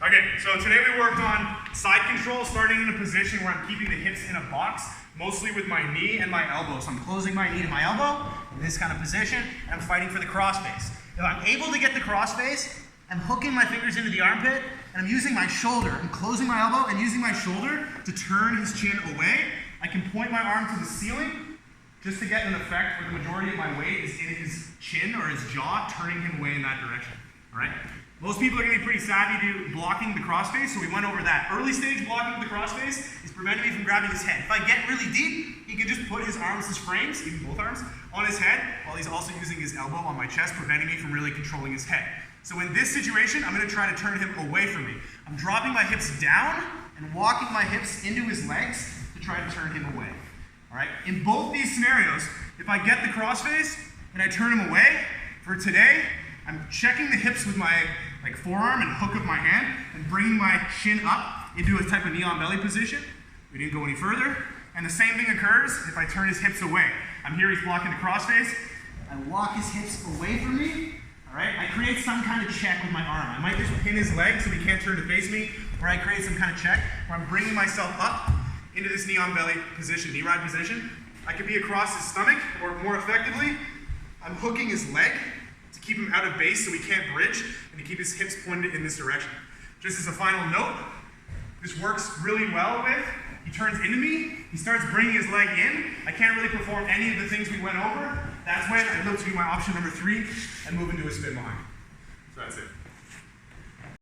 Okay, so today we worked on side control, starting in a position where I'm keeping the hips in a box, mostly with my knee and my elbow. So I'm closing my knee to my elbow in this kind of position, and I'm fighting for the crossface. If I'm able to get the crossface, I'm hooking my fingers into the armpit, and I'm using my shoulder. I'm closing my elbow and using my shoulder to turn his chin away. I can point my arm to the ceiling just to get an effect where the majority of my weight is in his chin or his jaw, turning him away in that direction. All right? Most people are going to be pretty savvy to blocking the crossface, so we went over that. Early stage blocking of the crossface is preventing me from grabbing his head. If I get really deep, he can just put his arms, his frames, even both arms, on his head, while he's also using his elbow on my chest, preventing me from really controlling his head. So in this situation, I'm going to try to turn him away from me. I'm dropping my hips down and walking my hips into his legs to try to turn him away. All right? In both these scenarios, if I get the crossface and I turn him away, for today, I'm checking the hips with my forearm and hook of my hand and bringing my chin up into a type of knee on belly position. We didn't go any further. And the same thing occurs if I turn his hips away. I'm here, he's blocking the crossface. I walk his hips away from me. All right, I create some kind of check with my arm. I might just pin his leg so he can't turn to face me, or I create some kind of check where I'm bringing myself up into this knee on belly position, knee ride position. I could be across his stomach, or more effectively, I'm hooking his leg to keep him out of base so he can't bridge, and to keep his hips pointed in this direction. Just as a final note, this works really well with, he turns into me, he starts bringing his leg in, I can't really perform any of the things we went over. That's when I look to do my option number 3 and move into a spin behind. So that's it.